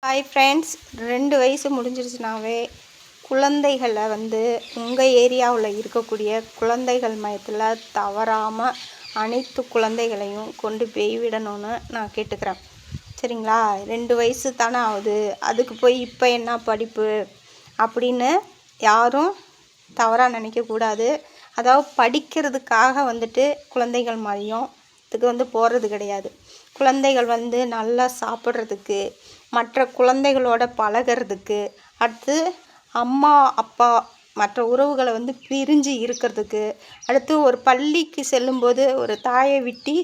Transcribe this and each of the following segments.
Hi friends, 2 வயசு முடிஞ்சிருச்சுனாவே குழந்தைகளை உங்கள் ஏரியாவில் இருக்கக்கூடிய குழந்தைகள் மையத்தில் தவறாமல் அனைத்து குழந்தைகளையும் கொண்டு போய் விடணும்னு நான் கேட்டுக்கிறேன். சரிங்களா? 2 வயசு தானே ஆகுது, அதுக்கு போய் இப்போ என்ன படிப்பு அப்படின்னு யாரும் தவறாக நினைக்கக்கூடாது. அதாவது படிக்கிறதுக்காக குழந்தைகள் மையத்துக்கு போகிறது கிடையாது. குழந்தைகள் நல்லா சாப்பிட்றதுக்கு, மற்ற குழந்தைகளோட பழகிறதுக்கு, அடுத்து அம்மா அப்பா மற்ற உறவுகளை பிரிஞ்சு இருக்கிறதுக்கு, அடுத்து ஒரு பள்ளிக்கு செல்லும்போது ஒரு தாயை விட்டு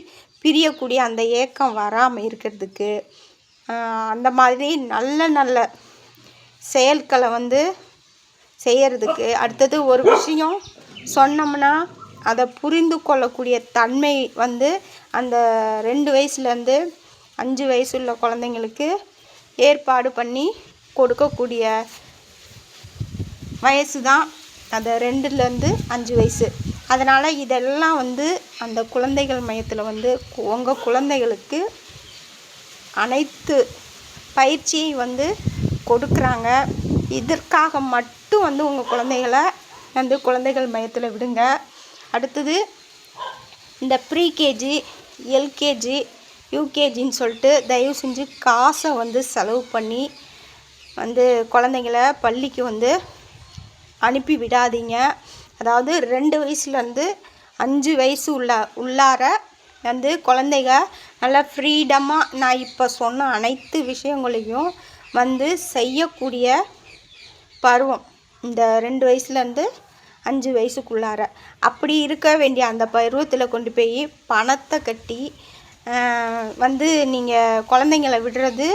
பிரியக்கூடிய அந்த ஏக்கம் வராமல் இருக்கிறதுக்கு, அந்த மாதிரி நல்ல நல்ல செயல்களை செய்கிறதுக்கு, அடுத்தது ஒரு விஷயம் சொன்னோம்னா அதை புரிந்து கொள்ளக்கூடிய தன்மை அந்த 2 வயசுலேருந்து 5 வயசு உள்ள குழந்தைங்களுக்கு ஏற்பாடு பண்ணி கொடுக்கக்கூடிய வயசு தான் அது 2லேருந்து 5 வயசு. அதனால் இதெல்லாம் அந்த குழந்தைகள் மையத்தில் உங்கள் குழந்தைகளுக்கு அனைத்து பயிற்சியை கொடுக்குறாங்க. இதற்காக மட்டும் உங்கள் குழந்தைகளை குழந்தைகள் மையத்தில் விடுங்க. அடுத்தது இந்த ப்ரீகேஜி, எல்கேஜி, யூகேஜின்னு சொல்லிட்டு தயவு செஞ்சு காசை செலவு பண்ணி குழந்தைங்கள பள்ளிக்கு அனுப்பி விடாதீங்க. அதாவது 2 வயசுலேருந்து 5 வயசு உள்ளார குழந்தைங்க நல்லா ஃப்ரீடமாக நான் இப்போ சொன்ன அனைத்து விஷயங்களையும் செய்யக்கூடிய பருவம் இந்த 2 வயசுலேருந்து 5 வயசுக்குள்ளார. அப்படி இருக்க வேண்டிய அந்த பருவத்தில் கொண்டு போய் பணத்தை கட்டி நீங்கள் குழந்தைங்கள விடுறது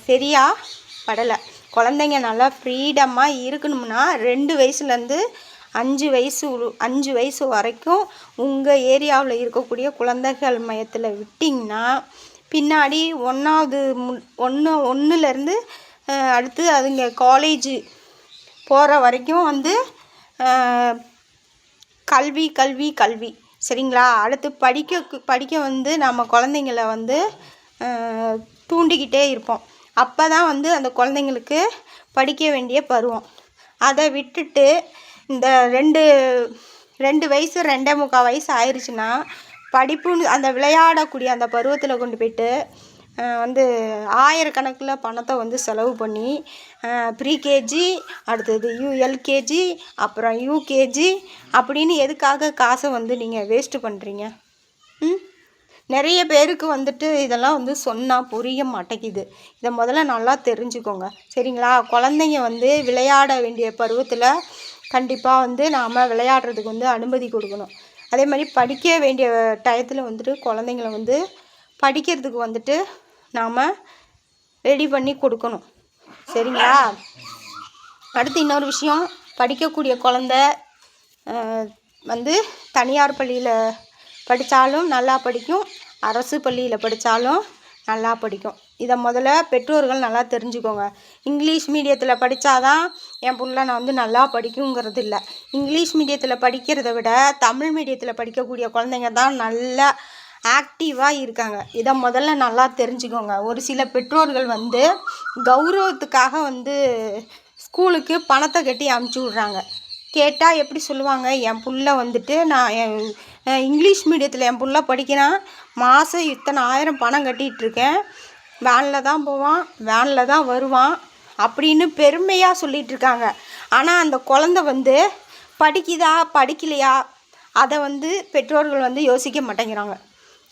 சரியா படலை. குழந்தைங்க நல்லா ஃப்ரீடமாக இருக்கணும்னா 2 வயசுலேருந்து 5 வயசு வரைக்கும் உங்கள் ஏரியாவில் இருக்கக்கூடிய குழந்தைகள் மையத்தில் விட்டிங்கன்னா பின்னாடி 1லேருந்து அடுத்து அதுங்க காலேஜு போகிற வரைக்கும் கல்வி கல்வி கல்வி. சரிங்களா? அடுத்து படிக்க நம்ம குழந்தைங்கள தூண்டிக்கிட்டே இருப்போம். அப்போ தான் அந்த குழந்தைங்களுக்கு படிக்க வேண்டிய பருவம். அதை விட்டுட்டு இந்த 2 வயசு 2.25 வயசு ஆயிடுச்சுன்னா படிப்புன்னு அந்த விளையாடக்கூடிய அந்த பருவத்தில் கொண்டு போய்ட்டு ஆயிரக்கணக்கில் பணத்தை செலவு பண்ணி ப்ரீகேஜி, அடுத்தது எல்கேஜி, அப்புறம் யூகேஜி அப்படின்னு எதுக்காக காசை நீங்கள் வேஸ்ட்டு பண்ணுறீங்க? நிறைய பேருக்கு இதெல்லாம் சொன்னால் புரிய மாட்டேங்குது. இதை முதல்ல நல்லா தெரிஞ்சுக்கோங்க. சரிங்களா? குழந்தைங்க விளையாட வேண்டிய பருவத்தில் கண்டிப்பாக நாம் விளையாடுறதுக்கு அனுமதி கொடுக்கணும். அதே மாதிரி படிக்க வேண்டிய டயத்தில் குழந்தைங்கள படிக்கிறதுக்கு நாம் ரெடி பண்ணி கொடுக்கணும். சரிங்களா? அடுத்து இன்னொரு விஷயம், படிக்கக்கூடிய குழந்த தனியார் பள்ளியில் படித்தாலும் நல்லா படிக்கும், அரசு பள்ளியில் படித்தாலும் நல்லா படிக்கும். இதை முதல்ல பெற்றோர்கள் நல்லா தெரிஞ்சுக்கோங்க. இங்கிலீஷ் மீடியத்தில் படித்தாதான் என் பிள்ளை நல்லா படிக்குங்கிறது இல்லை. இங்கிலீஷ் மீடியத்தில் படிக்கிறத விட தமிழ் மீடியத்தில் படிக்கக்கூடிய குழந்தைங்க தான் நல்லா ஆக்டிவாக இருக்காங்க. இதை முதல்ல நல்லா தெரிஞ்சுக்கோங்க. ஒரு சில பெற்றோர்கள் கௌரவத்துக்காக ஸ்கூலுக்கு பணத்தை கட்டி அனுப்பிச்சி விட்றாங்க. கேட்டால் எப்படி சொல்லுவாங்க? என் பிள்ளை நான் இங்கிலீஷ் மீடியத்தில் என் பிள்ளை படிக்கிறான், மாதம் இத்தனை ஆயிரம் பணம் கட்டிகிட்ருக்கேன், வேனில் தான் போவான், வேனில் தான் வருவான் அப்படின்னு பெருமையாக சொல்லிகிட்ருக்காங்க. ஆனால் அந்த குழந்த படிக்குதா படிக்கலையா அதை பெற்றோர்கள் யோசிக்க மாட்டேங்கிறாங்க.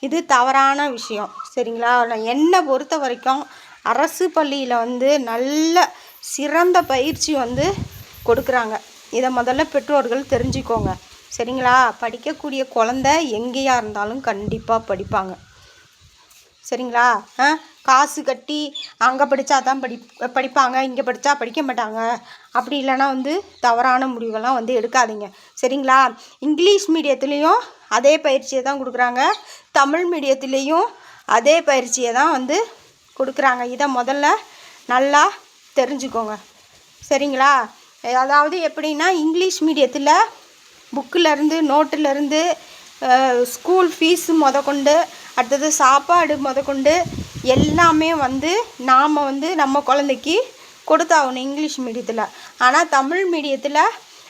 இது தவறான விஷயம். சரிங்களா? என்னை பொறுத்த வரைக்கும் அரசு பள்ளியில் நல்ல சிறந்த பயிற்சி கொடுக்குறாங்க. இதை முதல்ல பெற்றோர்கள் தெரிஞ்சுக்கோங்க. சரிங்களா? படிக்கக்கூடிய குழந்த எங்கேயா இருந்தாலும் கண்டிப்பாக படிப்பாங்க. சரிங்களா? காசு கட்டி அங்கே படித்தா தான் படிப்பாங்க, இங்கே படித்தா படிக்க மாட்டாங்க அப்படி இல்லைன்னா தவறான முடிவெல்லாம் எடுக்காதீங்க. சரிங்களா? இங்கிலீஷ் மீடியத்துலேயும் அதே பயிற்சியை தான் கொடுக்குறாங்க, தமிழ் மீடியத்துலேயும் அதே பயிற்சியை தான் கொடுக்குறாங்க. இதை முதல்ல நல்லா தெரிஞ்சுக்கோங்க. சரிங்களா? அதாவது எப்படின்னா, இங்கிலீஷ் மீடியத்தில் புக்கிலேருந்து நோட்டிலேருந்து ஸ்கூல் ஃபீஸு முதற்கொண்டு, அடுத்தது சாப்பாடு முதற்கொண்டு எல்லாமே வந்து நாம் வந்து நம்ம குழந்தைக்கு கொடுத்தாகணும் இங்கிலீஷ் மீடியத்தில். ஆனால் தமிழ் மீடியத்தில்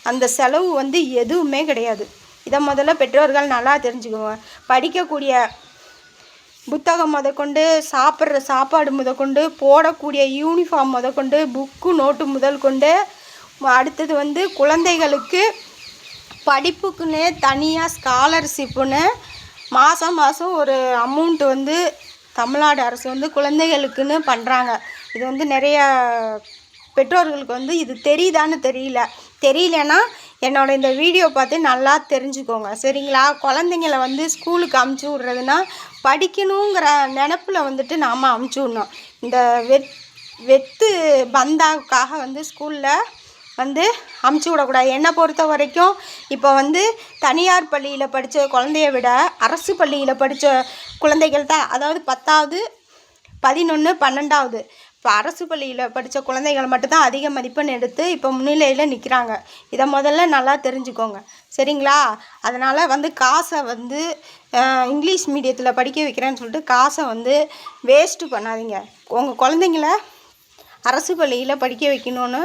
அந்த செலவு வந்து எதுவுமே கிடையாது. இதை முதல்ல பெற்றோர்கள் நல்லா தெரிஞ்சுக்கோங்க. படிக்கக்கூடிய புத்தகம் முதற்கொண்டு, சாப்பிட்ற சாப்பாடு முதற்கொண்டு, போடக்கூடிய யூனிஃபார்ம் முதற்கொண்டு, புக்கு நோட்டு முதல் கொண்டு, அடுத்தது வந்து குழந்தைகளுக்கு படிப்புக்குன்னு தனியாக ஸ்காலர்ஷிப்புன்னு மாதம் மாதம் ஒரு அமௌண்ட்டு வந்து தமிழ்நாடு அரசு வந்து குழந்தைகளுக்குன்னு பண்ணுறாங்க. இது வந்து நிறைய பெற்றோர்களுக்கு வந்து இது தெரியுதான்னு தெரியலன்னா என்னோடய இந்த வீடியோ பார்த்து நல்லா தெரிஞ்சுக்கோங்க, சரிங்களா? குழந்தைங்கள வந்து ஸ்கூலுக்கு அமுச்சு விட்றதுனா படிக்கணுங்கிற நினப்பில் வந்துட்டு நாம் அமுச்சு விடணும். இந்த வெத்து பந்தாவுக்காக வந்து ஸ்கூலில் வந்து அமுச்சு விடக்கூடாது. என்னை பொறுத்த வரைக்கும் இப்போ வந்து தனியார் பள்ளியில் படித்த குழந்தைய விட அரசு பள்ளியில் படித்த குழந்தைகள் தான், அதாவது 10வது 11 12வது இப்போ அரசு பள்ளியில் படித்த குழந்தைகள் மட்டும்தான் அதிக மதிப்பெண் எடுத்து இப்போ முன்னிலையில் நிற்கிறாங்க. இதை முதல்ல நல்லா தெரிஞ்சுக்கோங்க, சரிங்களா? அதனால் வந்து காசை வந்து இங்கிலீஷ் மீடியத்தில் படிக்க வைக்கிறேன்னு சொல்லிட்டு காசை வந்து வேஸ்ட்டு பண்ணாதீங்க. உங்கள் குழந்தைங்கள அரசு பள்ளியில் படிக்க வைக்கணுன்னு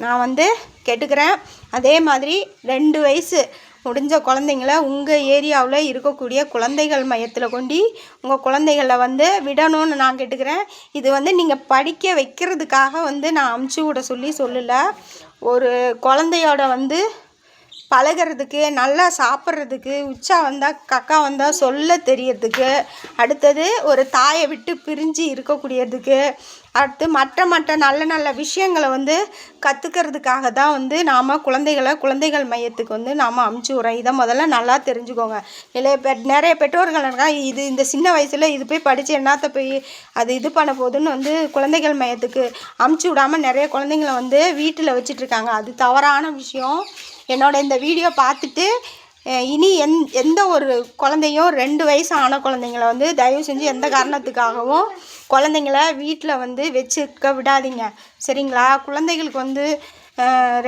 நான் வந்து கேட்டுக்கிறேன். அதே மாதிரி 2 வயசு முடிஞ்ச குழந்தைங்கள உங்கள் ஏரியாவில் இருக்கக்கூடிய குழந்தைகள் மையத்தில் கொண்டு உங்கள் குழந்தைகளை வந்து விடணும்னு நான் கேட்டுக்கிறேன். இது வந்து நீங்கள் படிக்க வைக்கிறதுக்காக வந்து நான் அமுச்சு விட சொல்லலை. ஒரு குழந்தையோட வந்து பழகிறதுக்கு, நல்லா சாப்பிட்றதுக்கு, உச்சா வந்தால் கக்கா வந்தால் சொல்ல தெரியறதுக்கு, அடுத்தது ஒரு தாயை விட்டு பிரிஞ்சு இருக்கக்கூடியதுக்கு, அடுத்து மற்ற நல்ல விஷயங்களை வந்து கற்றுக்கிறதுக்காக தான் வந்து நாம் குழந்தைகள் மையத்துக்கு வந்து நாம் அமுச்சு விட்றோம். இதை முதல்ல நல்லா தெரிஞ்சுக்கோங்க. நிறைய பெற்றோர்கள் இந்த சின்ன வயசில் இது போய் படித்து என்னத்தை போய் அது இது பண்ண போகுதுன்னு வந்து குழந்தைகள் மையத்துக்கு அமுச்சு விடாமல் நிறைய குழந்தைங்கள வந்து வீட்டில் வச்சிட்ருக்காங்க. அது தவறான விஷயம். என்னோட இந்த வீடியோ பார்த்துட்டு இனி எந்த ஒரு குழந்தையும் 2 வயசு ஆன குழந்தைங்கள வந்து தயவு செஞ்சு எந்த காரணத்துக்காகவும் குழந்தைங்கள வீட்டில் வந்து வச்சுக்க விடாதீங்க, சரிங்களா? குழந்தைகளுக்கு வந்து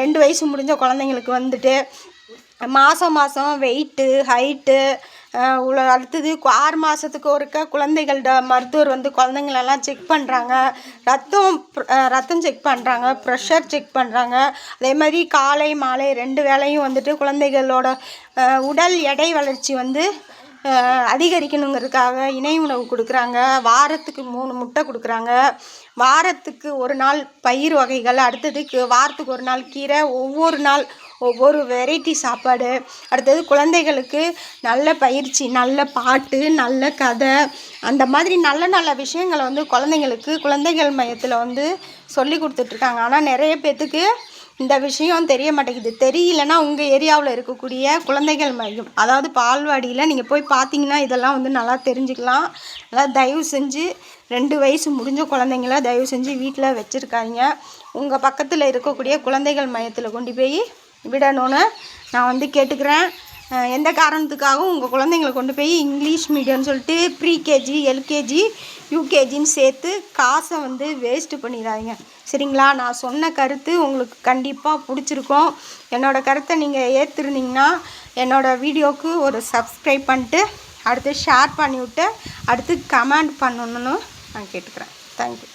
2 வயசு முடிஞ்ச குழந்தைங்களுக்கு வந்துட்டு மாதம் வெயிட்டு, ஹைட்டு, அடுத்தது 6 மாதத்துக்கு ஒருக்க குழந்தைகள்ட மருத்துவர் வந்து குழந்தைங்களெல்லாம் செக் பண்ணுறாங்க. ரத்தம் செக் பண்ணுறாங்க, ப்ரெஷர் செக் பண்ணுறாங்க. அதே மாதிரி காலை மாலை 2 வேளையும் வந்துட்டு குழந்தைகளோட உடல் எடை வளர்ச்சி வந்து அதிகரிக்கணுங்கிறதுக்காக இணை உணவு கொடுக்குறாங்க. வாரத்துக்கு 3 முட்டை கொடுக்குறாங்க. வாரத்துக்கு 1 நாள் பயிர் வகைகள், அடுத்தது வாரத்துக்கு 1 நாள் கீரை, ஒவ்வொரு நாள் ஒவ்வொரு வெரைட்டி சாப்பாடு, அடுத்தது குழந்தைகளுக்கு நல்ல பயிற்சி, நல்ல பாட்டு, நல்ல கதை, அந்த மாதிரி நல்ல விஷயங்களை வந்து குழந்தைகள் மையத்தில் வந்து சொல்லி கொடுத்துட்ருக்காங்க. ஆனால் நிறைய பேர்த்துக்கு இந்த விஷயம் தெரிய மாட்டேங்குது. தெரியலன்னா உங்கள் ஏரியாவில் இருக்கக்கூடிய குழந்தைகள் மையம், அதாவது பால்வாடியில் நீங்கள் போய் பார்த்தீங்கன்னா இதெல்லாம் வந்து நல்லா தெரிஞ்சுக்கலாம். அதாவது தயவு செஞ்சு 2 வயசு முடிஞ்ச குழந்தைங்கள தயவு செஞ்சு வீட்டில் வச்சுருக்காங்க. உங்கள் பக்கத்தில் இருக்கக்கூடிய குழந்தைகள் மையத்தில் கொண்டு போய் விடணும்னு நான் வந்து கேட்டுக்கிறேன். எந்த காரணத்துக்காகவும் உங்கள் குழந்தைங்களை கொண்டு போய் இங்கிலீஷ் மீடியம்னு சொல்லிட்டு ப்ரீகேஜி, எல்கேஜி, யூகேஜின்னு சேர்த்து காசை வந்து வேஸ்ட்டு பண்ணிடாதீங்க, சரிங்களா? நான் சொன்ன கருத்து உங்களுக்கு கண்டிப்பாக பிடிச்சிருக்கும். என்னோடய கருத்தை நீங்கள் ஏற்றுருந்தீங்கன்னா என்னோடய வீடியோவுக்கு ஒரு சப்ஸ்கிரைப் பண்ணிட்டு அடுத்து ஷேர் பண்ணிவிட்டு அடுத்து கமெண்ட் பண்ணணுன்னு நான் கேட்டுக்கிறேன். தேங்க்யூ.